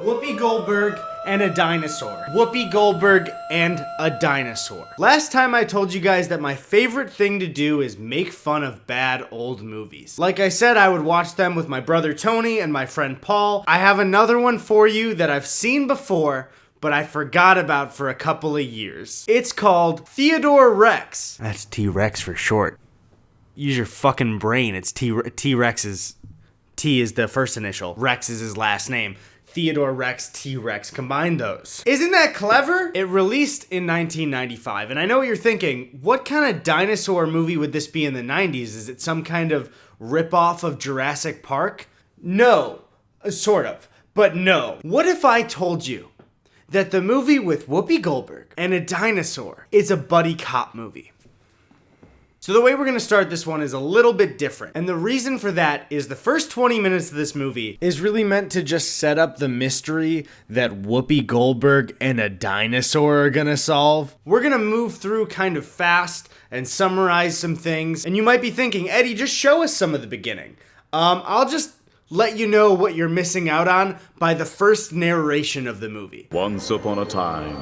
Whoopi Goldberg and a dinosaur. Whoopi Goldberg and a dinosaur. Last time I told you guys that my favorite thing to do is make fun of bad old movies. Like I said, I would watch them with my brother Tony and my friend Paul. I have another one for you that I've seen before, but I forgot about for a couple of years. It's called Theodore Rex. That's T-Rex for short. Use your fucking brain. It's T-Rex's... T is the first initial. Rex is his last name. Theodore Rex, T-Rex, combine those. Isn't that clever? It released in 1995, and I know what you're thinking, what kind of dinosaur movie would this be in the 90s? Is it some kind of ripoff of Jurassic Park? No, sort of, but no. What if I told you that the movie with Whoopi Goldberg and a dinosaur is a buddy cop movie? So the way we're gonna start this one is a little bit different. And the reason for that is the first 20 minutes of this movie is really meant to just set up the mystery that Whoopi Goldberg and a dinosaur are gonna solve. We're gonna move through kind of fast and summarize some things. And you might be thinking, Eddie, just show us some of the beginning. I'll just let you know what you're missing out on by the first narration of the movie. Once upon a time,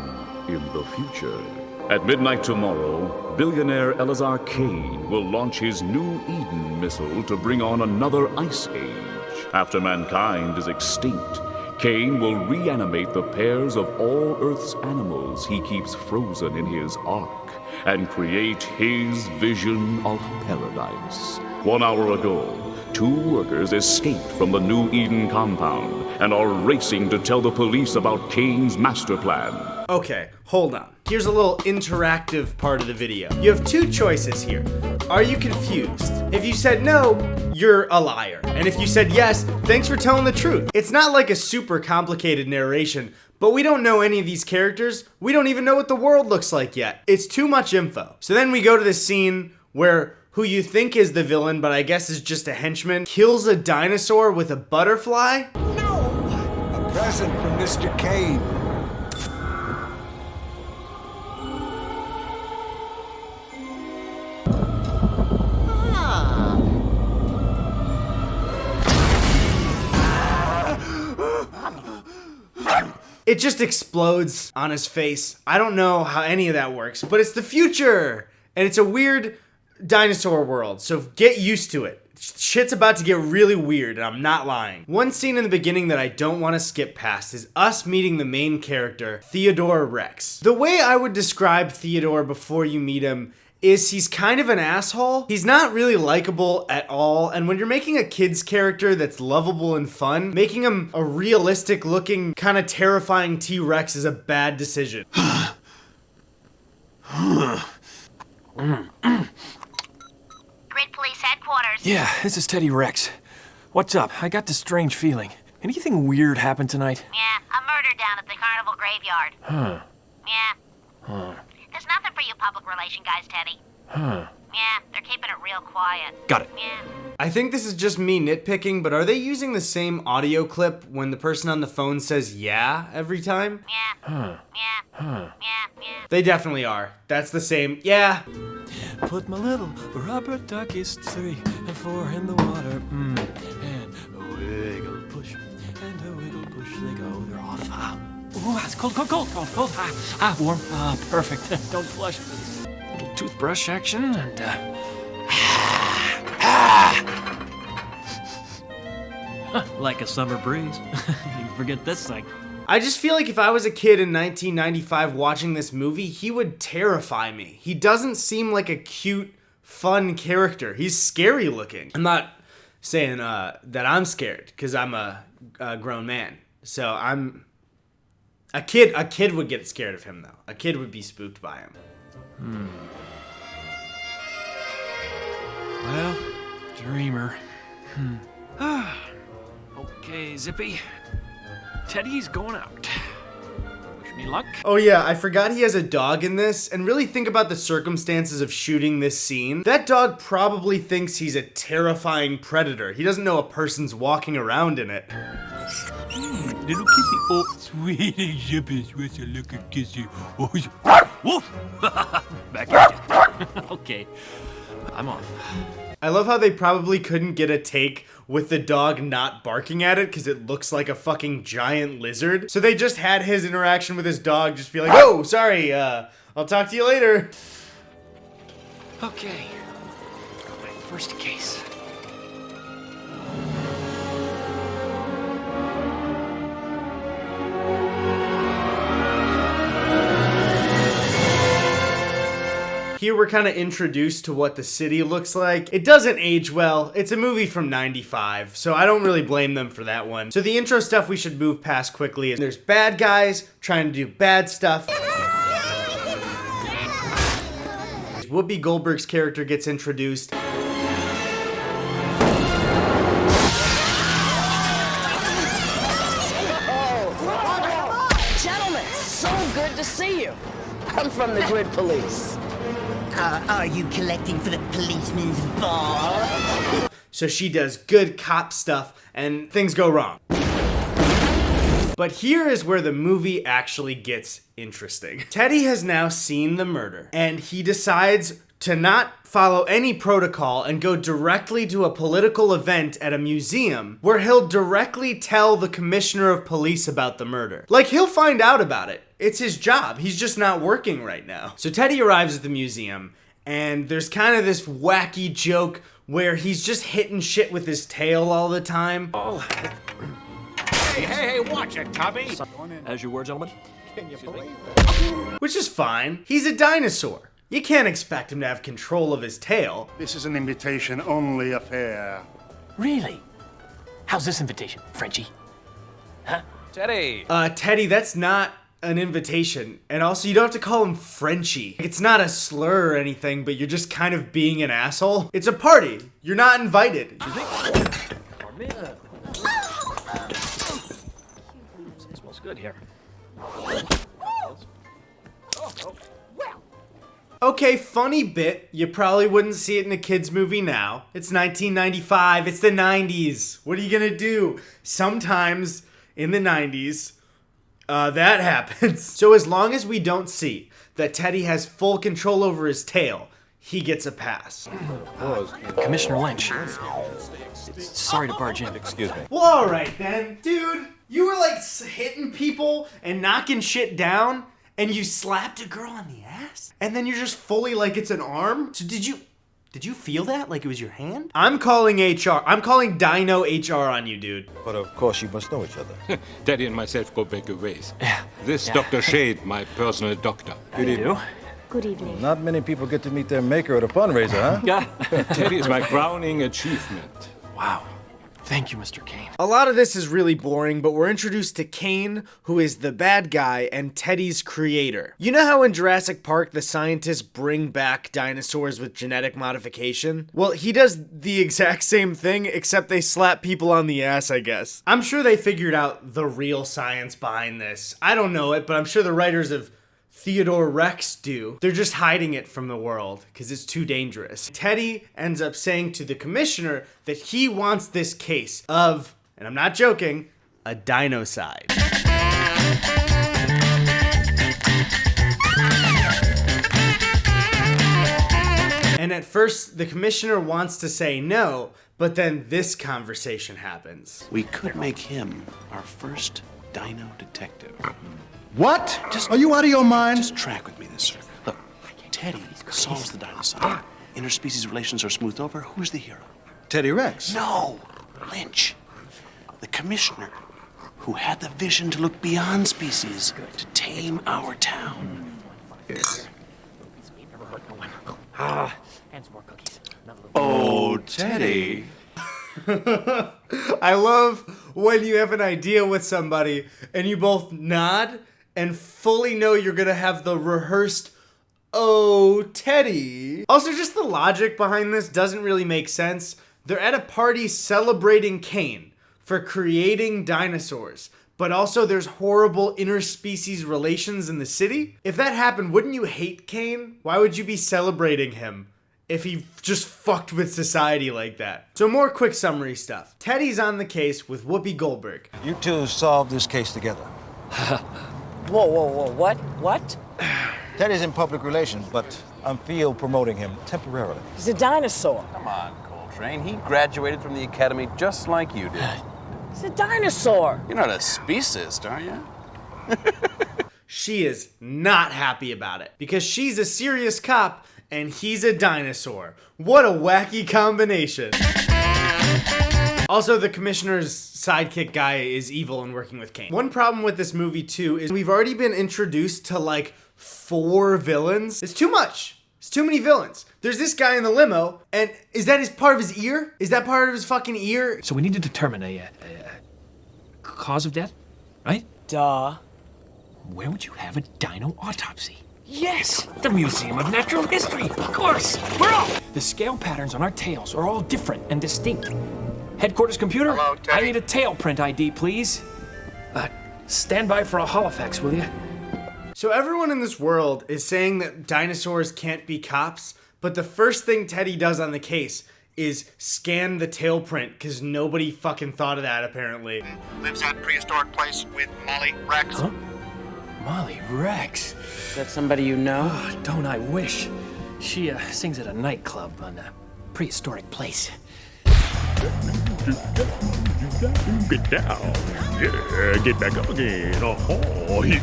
in the future, at midnight tomorrow, billionaire Elazar Kane will launch his new Eden missile to bring on another ice age. After mankind is extinct, Kane will reanimate the pairs of all Earth's animals he keeps frozen in his ark and create his vision of paradise. 1 hour ago, 2 workers escaped from the New Eden compound and are racing to tell the police about Kane's master plan. Okay, hold on. Here's a little interactive part of the video. You have 2 choices here. Are you confused? If you said no, you're a liar. And if you said yes, thanks for telling the truth. It's not like a super complicated narration, but we don't know any of these characters. We don't even know what the world looks like yet. It's too much info. So then we go to this scene where who you think is the villain, but I guess is just a henchman, kills a dinosaur with a butterfly. No! A present from Mr. Kane. It just explodes on his face. I don't know how any of that works, but it's the future! And it's a weird dinosaur world, so get used to it. Shit's about to get really weird, and I'm not lying. One scene in the beginning that I don't want to skip past is us meeting the main character, Theodore Rex. The way I would describe Theodore before you meet him is he's kind of an asshole. He's not really likable at all, and when you're making a kid's character that's lovable and fun, making him a realistic looking, kind of terrifying T-Rex is a bad decision. Grid Police Headquarters. Yeah, this is Teddy Rex. What's up? I got this strange feeling. Anything weird happen tonight? Yeah, a murder down at the carnival graveyard. Huh. Yeah. There's nothing for you public relation guys, Teddy. Huh. Yeah, they're keeping it real quiet. Got it. Yeah. I think this is just me nitpicking, but are they using the same audio clip when the person on the phone says yeah every time? Yeah. Huh. Yeah. Huh. Yeah. They definitely are. That's the same, yeah. Put my little rubber duckies 3 and 4 in the water. And a wiggle push and a wiggle push. They go. They're off. Ooh, it's cold, cold, cold, cold, cold. Warm. Perfect. Don't flush. Little toothbrush action and like a summer breeze. You forget this thing. I just feel like if I was a kid in 1995 watching this movie, he would terrify me. He doesn't seem like a cute, fun character. He's scary looking. I'm not saying that I'm scared, because I'm a grown man. So I'm... A kid would get scared of him, though. A kid would be spooked by him. Well, dreamer. Okay, Zippy. Teddy's going out. Wish me luck. Oh yeah, I forgot he has a dog in this, and really think about the circumstances of shooting this scene. That dog probably thinks he's a terrifying predator. He doesn't know a person's walking around in it. Little kissy. Oh, sweetie Zippy, with a little kissy. Oh, woof. Back at you. Okay, I'm off. I love how they probably couldn't get a take with the dog not barking at it because it looks like a fucking giant lizard. So they just had his interaction with his dog just be like, oh, sorry, I'll talk to you later. Okay. My first case. Here we're kind of introduced to what the city looks like. It doesn't age well. It's a movie from '95, so I don't really blame them for that one. So the intro stuff we should move past quickly. There's bad guys trying to do bad stuff. Whoopi Goldberg's character gets introduced. Gentlemen, so good to see you. I'm from the Grid Police. Are you collecting for the policeman's ball? So she does good cop stuff and things go wrong. But here is where the movie actually gets interesting. Teddy has now seen the murder and he decides to not follow any protocol and go directly to a political event at a museum where he'll directly tell the commissioner of police about the murder. Like, he'll find out about it. It's his job. He's just not working right now. So Teddy arrives at the museum and there's kind of this wacky joke where he's just hitting shit with his tail all the time. Oh. Hey, watch it, Tubby. As you were, gentlemen. Which is fine. He's a dinosaur. You can't expect him to have control of his tail. This is an invitation-only affair. Really? How's this invitation, Frenchie? Huh? Teddy. Teddy, that's not an invitation. And also, you don't have to call him Frenchie. It's not a slur or anything, but you're just kind of being an asshole. It's a party. You're not invited. It smells good here. Okay, funny bit. You probably wouldn't see it in a kid's movie now. It's 1995. It's the 90s. What are you gonna do? Sometimes in the 90s, that happens. So as long as we don't see that Teddy has full control over his tail, he gets a pass. Commissioner Lynch. Sorry to barge in. Excuse me. Well, alright then. Dude, you were like hitting people and knocking shit down, and you slapped a girl on the ass? And then you're just fully like it's an arm? So did you feel that? Like it was your hand? I'm calling HR. I'm calling Dino HR on you, dude. But of course you must know each other. Teddy and myself go back a ways. Yeah. This Dr. Shade, my personal doctor. Good evening. Good evening. Not many people get to meet their maker at a fundraiser, huh? Yeah. Teddy is my crowning achievement. Wow. Thank you, Mr. Kane. A lot of this is really boring, but we're introduced to Kane, who is the bad guy and Teddy's creator. You know how in Jurassic Park the scientists bring back dinosaurs with genetic modification? Well, he does the exact same thing, except they slap people on the ass, I guess. I'm sure they figured out the real science behind this. I don't know it, but I'm sure the writers of Theodore Rex do. They're just hiding it from the world because it's too dangerous. Teddy ends up saying to the commissioner that he wants this case of, and I'm not joking, a dino-sized. And at first, the commissioner wants to say no, but then this conversation happens. We could make him our first dino detective. What? Are you out of your mind? Just track with me this circuit. Look, Teddy solves the dinosaur. Interspecies relations are smoothed over. Who's the hero? Teddy Rex. No, Lynch. The commissioner who had the vision to look beyond species to tame our town. Oh, Teddy. I love when you have an idea with somebody and you both nod and fully know you're gonna have the rehearsed, oh, Teddy. Also, just the logic behind this doesn't really make sense. They're at a party celebrating Kane for creating dinosaurs, but also there's horrible interspecies relations in the city. If that happened, wouldn't you hate Kane? Why would you be celebrating him if he just fucked with society like that? So more quick summary stuff. Teddy's on the case with Whoopi Goldberg. You two solved this case together. Whoa, what? Teddy's in public relations, but I'm field promoting him temporarily. He's a dinosaur. Come on, Cole. train. He graduated from the academy just like you did. It's a dinosaur. You're not a speciesist, are you? She is not happy about it because she's a serious cop and he's a dinosaur. What a wacky combination. Also, the commissioner's sidekick guy is evil and working with Kane. One problem with this movie too is we've already been introduced to like 4 villains. It's too much. It's too many villains. There's this guy in the limo, and is that part of his ear? Is that part of his fucking ear? So we need to determine a cause of death, right? Duh. Where would you have a dino autopsy? Yes, the Museum of Natural History, of course. We're off. The scale patterns on our tails are all different and distinct. Headquarters computer, Hello, Teddy. I need a tail print ID, please. Stand by for a holofax, will you? So everyone in this world is saying that dinosaurs can't be cops, but the first thing Teddy does on the case is scan the tail print because nobody fucking thought of that apparently. Lives at prehistoric place with Molly Rex. Huh? Molly Rex. Is that somebody you know? Oh, don't I wish. She sings at a nightclub on a prehistoric place. Get down. Yeah, get back up again. Oh, yeah.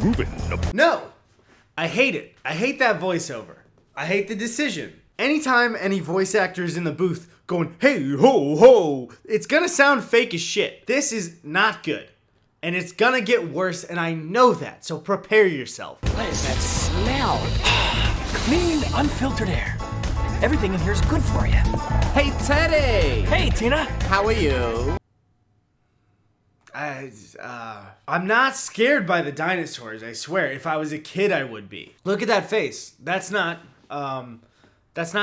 Grooving. No! I hate it. I hate that voiceover. I hate the decision. Anytime any voice actor is in the booth going, hey, ho, ho, it's gonna sound fake as shit. This is not good. And it's gonna get worse, and I know that, so prepare yourself. What is that smell? Clean, unfiltered air. Everything in here is good for you. Hey, Teddy! Hey, Tina. How are you? I'm not scared by the dinosaurs, I swear. If I was a kid, I would be. Look at that face. That's not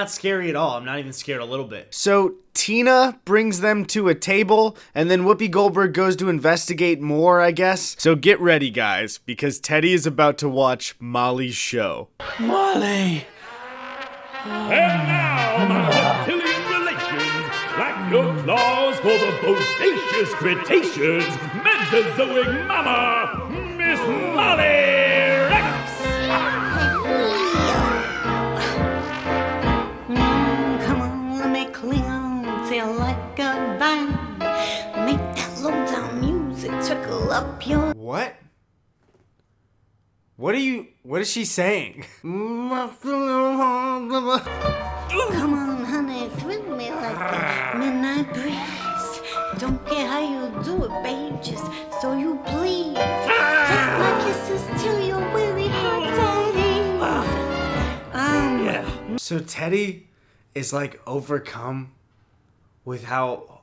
scary at all. I'm not even scared a little bit. So Tina brings them to a table, and then Whoopi Goldberg goes to investigate more, I guess. So get ready, guys, because Teddy is about to watch Molly's show. Molly! And now, my reptilian relations, like your claws for the bodacious Cretaceous Mesozoic mama, Miss Molly Rex! Come on, let me cling on till like a vine. Make that low-down music trickle up your... What? What is she saying? Come on, honey, thrill me like a midnight breeze. Don't care how you do it, babe, just so you please. Take my kisses till your weary heart's at ease. So Teddy is like overcome with how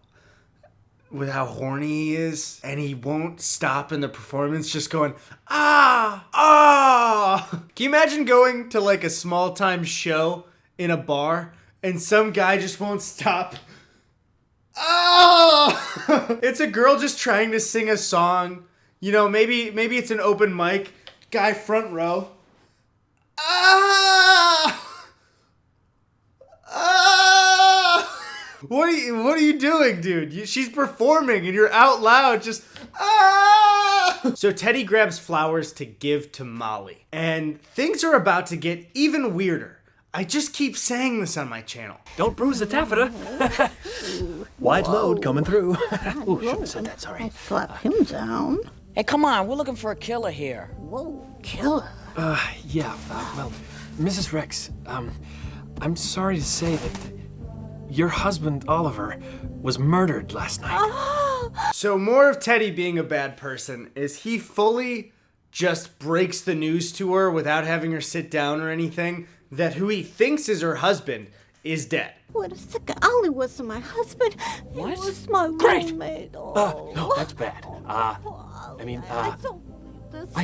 horny he is, and he won't stop in the performance, just going, ah, ah. Can you imagine going to like a small time show in a bar and some guy just won't stop? Ah! It's a girl just trying to sing a song. You know, maybe it's an open mic, guy front row. Ah! Ah! What are you doing, dude? She's performing and you're out loud just ah! So Teddy grabs flowers to give to Molly. And things are about to get even weirder. I just keep saying this on my channel. Don't bruise the taffeta. Wide load coming through. Ooh, shouldn't have said that, sorry. Slap him down. Hey, come on, we're looking for a killer here. Whoa, killer. Yeah, well, Mrs. Rex, I'm sorry to say that your husband, Oliver, was murdered last night. So more of Teddy being a bad person is he fully just breaks the news to her without having her sit down or anything that who he thinks is her husband is dead. What a second. Ollie was my husband. What? He was my Great. roommate. No, that's bad. I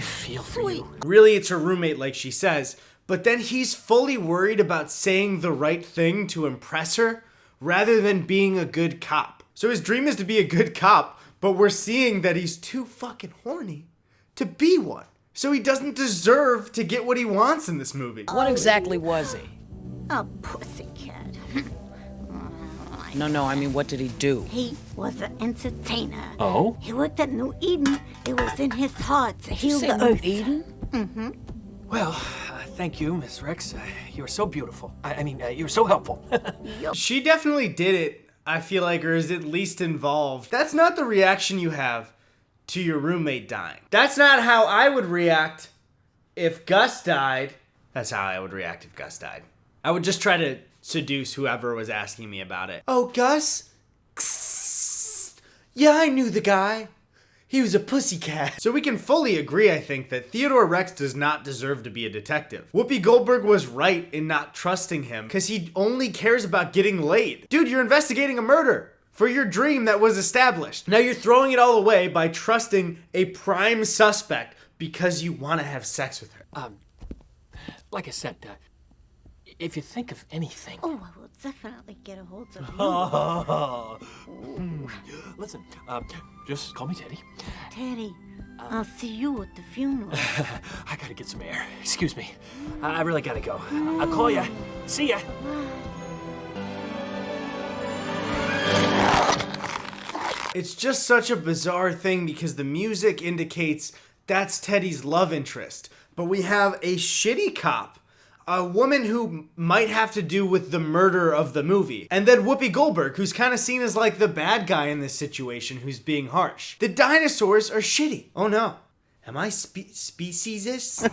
feel for you. Really, it's her roommate like she says, but then he's fully worried about saying the right thing to impress her rather than being a good cop. So his dream is to be a good cop, but we're seeing that he's too fucking horny to be one. So he doesn't deserve to get what he wants in this movie. What exactly was he? A pussycat. No, I mean, what did he do? He was an entertainer. Oh? He worked at New Eden. It was in his heart to heal You the say New earth. Eden? Mm-hmm. Well, Thank you, Miss Rex. You were so beautiful. I mean, you were so helpful. She definitely did it, I feel like, or is at least involved. That's not the reaction you have to your roommate dying. That's not how I would react if Gus died. That's how I would react if Gus died. I would just try to seduce whoever was asking me about it. Oh, Gus? Yeah, I knew the guy. He was a pussycat. So we can fully agree, I think, that Theodore Rex does not deserve to be a detective. Whoopi Goldberg was right in not trusting him because he only cares about getting laid. Dude, you're investigating a murder for your dream that was established. Now you're throwing it all away by trusting a prime suspect because you want to have sex with her. Like I said, if you think of anything... Oh, I will definitely get a hold of you. Listen, just call me Teddy. Teddy, I'll see you at the funeral. I gotta get some air. Excuse me. I really gotta go. I'll call ya. See ya. It's just such a bizarre thing because the music indicates that's Teddy's love interest. But we have a shitty cop, a woman who might have to do with the murder of the movie, and then Whoopi Goldberg, who's kind of seen as like the bad guy in this situation who's being harsh. The dinosaurs are shitty. Oh no. Am I speciesist?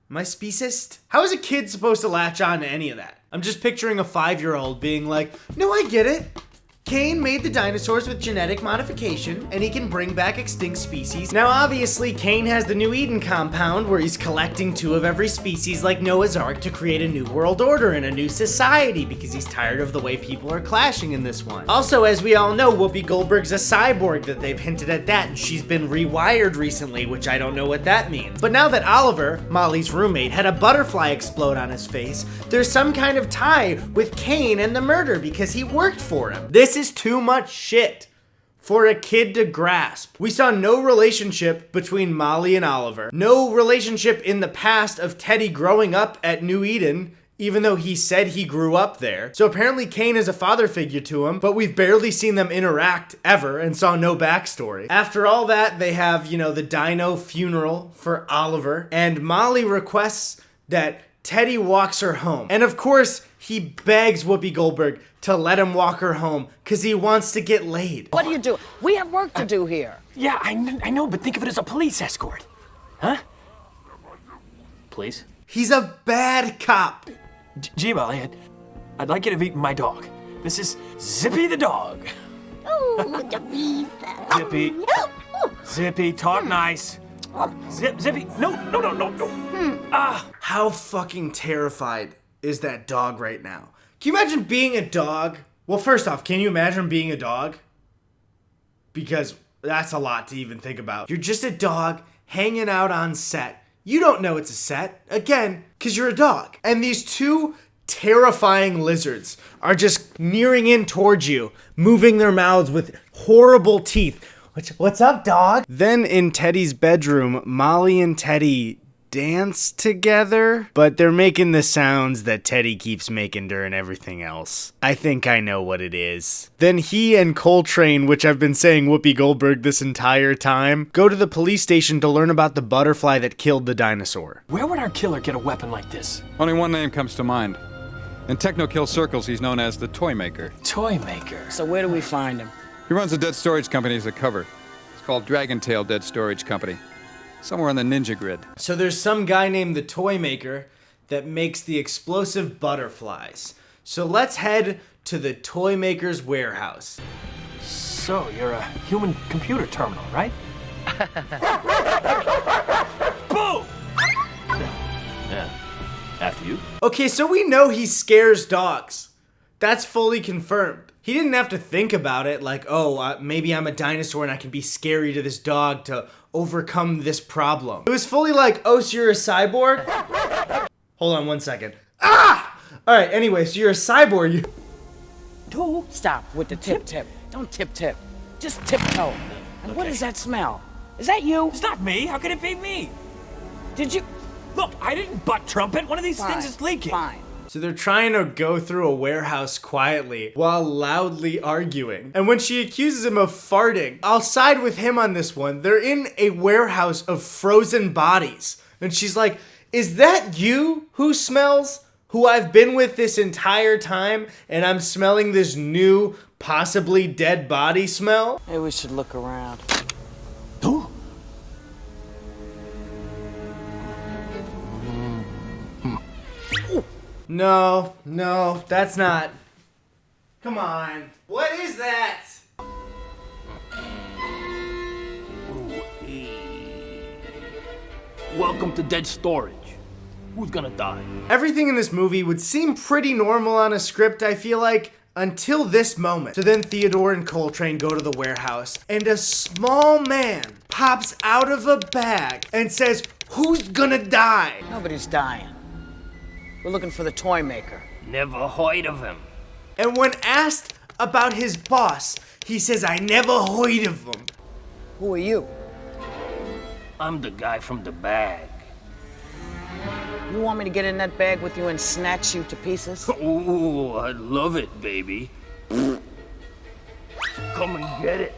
Am I speciesist? How is a kid supposed to latch on to any of that? I'm just picturing a 5-year-old being like, no, I get it. Cain made the dinosaurs with genetic modification, and he can bring back extinct species. Now, obviously, Cain has the New Eden compound where he's collecting 2 of every species like Noah's Ark to create a new world order and a new society because he's tired of the way people are clashing in this one. Also, as we all know, Whoopi Goldberg's a cyborg that they've hinted at that, and she's been rewired recently, which I don't know what that means. But now that Oliver, Molly's roommate, had a butterfly explode on his face, there's some kind of tie with Cain and the murder because he worked for him. This is too much shit for a kid to grasp. We saw no relationship between Molly and Oliver. No relationship in the past of Teddy growing up at New Eden, even though he said he grew up there. So apparently Cain is a father figure to him, but we've barely seen them interact ever and saw no backstory. After all that, they have, the dino funeral for Oliver, and Molly requests that Teddy walks her home. And of course, he begs Whoopi Goldberg to let him walk her home because he wants to get laid. What do you do? We have work to do here. Yeah, I know, but think of it as a police escort. Huh? Please? He's a bad cop. Gee, Molly, I'd like you to meet my dog. This is Zippy the dog. Oh, Louisa. Zippy. Zippy, talk nice. Zippy, no. How fucking terrified is that dog right now? Can you imagine being a dog? Well, first off, can you imagine being a dog? Because that's a lot to even think about. You're just a dog hanging out on set. You don't know it's a set, again, because you're a dog. And these 2 terrifying lizards are just nearing in towards you, moving their mouths with horrible teeth. What's up, dog? Then in Teddy's bedroom, Molly and Teddy dance together, but they're making the sounds that Teddy keeps making during everything else. I think I know what it is. Then he and Coltrane, which I've been saying Whoopi Goldberg this entire time, go to the police station to learn about the butterfly that killed the dinosaur. Where would our killer get a weapon like this? Only one name comes to mind. In techno-kill circles, he's known as the Toy Maker. Toy Maker? So where do we find him? He runs a dead storage company as a cover. It's called Dragon Tail Dead Storage Company. Somewhere on the ninja grid. So there's some guy named the Toy Maker that makes the explosive butterflies. So let's head to the Toy Maker's warehouse. So you're a human computer terminal, right? Boom! Yeah. After you. Okay, so we know he scares dogs. That's fully confirmed. He didn't have to think about it like, maybe I'm a dinosaur and I can be scary to this dog to overcome this problem. It was fully like, oh, so you're a cyborg? Hold on 1 second. Ah! Alright, anyway, so you're a cyborg. Stop with the tip. Don't tip. Just tiptoe. And what is that smell? Is that you? It's not me. How could it be me? Did you? Look, I didn't butt trumpet. One of these things is leaking. Fine. So they're trying to go through a warehouse quietly while loudly arguing. And when she accuses him of farting, I'll side with him on this one. They're in a warehouse of frozen bodies. And she's like, Is that you who smells? Who I've been with this entire time, and I'm smelling this new, possibly dead body smell? Maybe we should look around. No, that's not. Come on. What is that? Welcome to Dead Storage. Who's gonna die? Everything in this movie would seem pretty normal on a script, I feel like, until this moment. So then Theodore and Coltrane go to the warehouse, and a small man pops out of a bag and says, "Who's gonna die?" Nobody's dying. We're looking for the toy maker. Never heard of him. And when asked about his boss, he says, "I never heard of him." Who are you? I'm the guy from the bag. You want me to get in that bag with you and snatch you to pieces? Ooh, I'd love it, baby. Come and get it.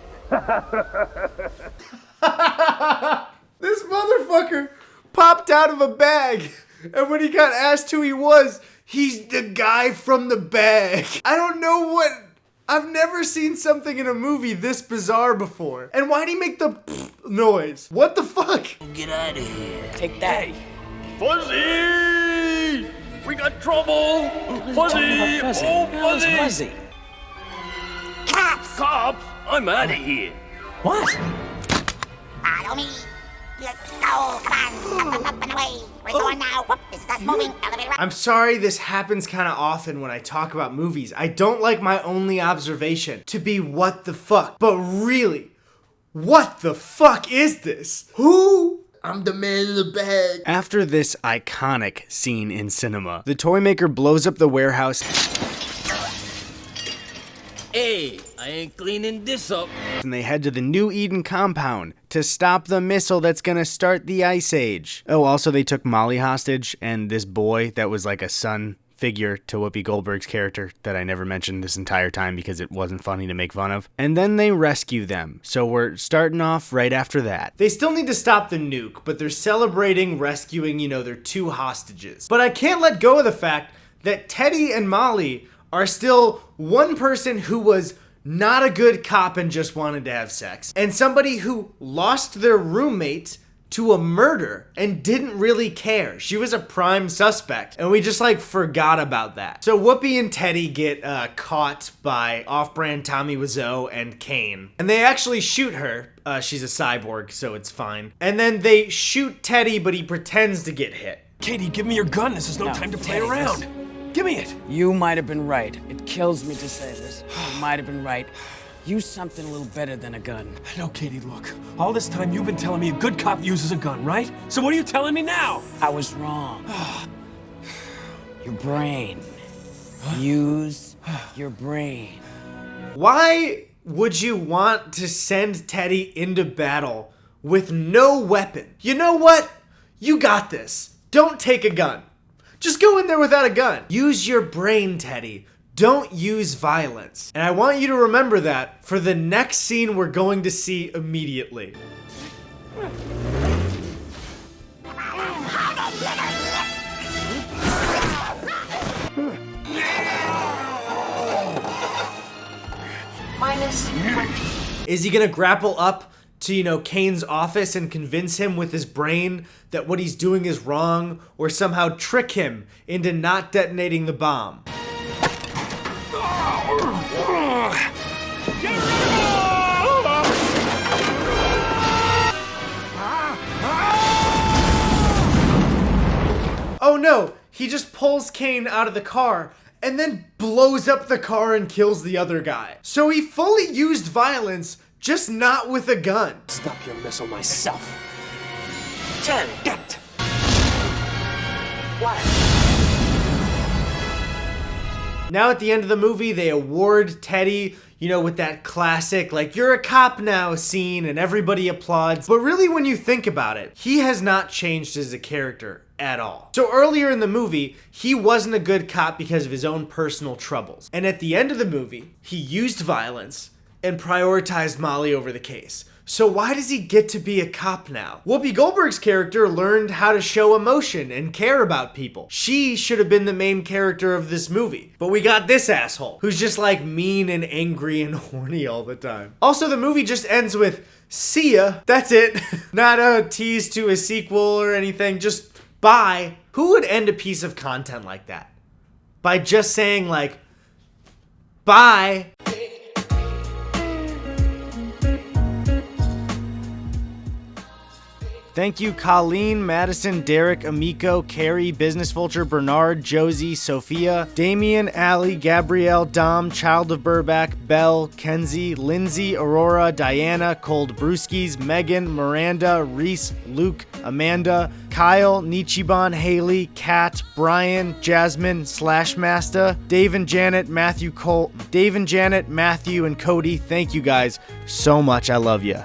This motherfucker popped out of a bag, and when he got asked who he was, he's the guy from the bag. I don't know what... I've never seen something in a movie this bizarre before. And why'd he make the noise? What the fuck? Get out of here. Take that. Hey, Fuzzy! We got trouble! Fuzzy! Fuzzy. Oh, Where's Fuzzy! Fuzzy? Cops! Cops! I'm out of here. What? Follow me. Let's go. Come on. Up and away. We're going now. Whoop, this is us moving. Elevator up. I'm sorry this happens kind of often when I talk about movies. I don't like my only observation to be what the fuck. But really, what the fuck is this? Who? I'm the man in the bag. After this iconic scene in cinema, the toy maker blows up the warehouse. Hey, I ain't cleaning this up. And they head to the New Eden compound to stop the missile that's gonna start the Ice Age. Oh, also they took Molly hostage and this boy that was like a son figure to Whoopi Goldberg's character that I never mentioned this entire time because it wasn't funny to make fun of. And then they rescue them. So we're starting off right after that. They still need to stop the nuke, but they're celebrating rescuing, their two hostages. But I can't let go of the fact that Teddy and Molly are still one person who was not a good cop and just wanted to have sex, and somebody who lost their roommate to a murder and didn't really care. She was a prime suspect, and we just forgot about that. So Whoopi and Teddy get caught by off-brand Tommy Wiseau and Kane, and they actually shoot her. She's a cyborg, so it's fine. And then they shoot Teddy, but he pretends to get hit. Katie, give me your gun. This is no time to play Teddy, around. Give me it. You might have been right. It kills me to say this. You might have been right. Use something a little better than a gun. No, Katie, look. All this time you've been telling me a good cop uses a gun, right? So what are you telling me now? I was wrong. Your brain. Use your brain. Why would you want to send Teddy into battle with no weapon? You know what? You got this. Don't take a gun. Just go in there without a gun. Use your brain, Teddy. Don't use violence. And I want you to remember that for the next scene we're going to see immediately. Is he gonna grapple up to, Kane's office and convince him with his brain that what he's doing is wrong, or somehow trick him into not detonating the bomb? Oh no, he just pulls Kane out of the car and then blows up the car and kills the other guy. So he fully used violence, just not with a gun. Stop your missile myself. Teddy, get it. What? Now at the end of the movie, they award Teddy, with that classic, you're a cop now scene and everybody applauds. But really, when you think about it, he has not changed as a character at all. So earlier in the movie, he wasn't a good cop because of his own personal troubles. And at the end of the movie, he used violence and prioritized Molly over the case. So why does he get to be a cop now? Whoopi Goldberg's character learned how to show emotion and care about people. She should have been the main character of this movie. But we got this asshole, who's just like mean and angry and horny all the time. Also, the movie just ends with, see ya. That's it. Not a tease to a sequel or anything, just bye. Who would end a piece of content like that? By just saying like, bye. Thank you, Colleen, Madison, Derek, Amico, Carrie, Business Vulture, Bernard, Josie, Sophia, Damien, Allie, Gabrielle, Dom, Child of Burback, Belle, Kenzie, Lindsay, Aurora, Diana, Cold Brewskis, Megan, Miranda, Reese, Luke, Amanda, Kyle, Nichiban, Haley, Kat, Brian, Jasmine, Slashmaster, Dave and Janet, Matthew, and Cody. Thank you guys so much. I love you.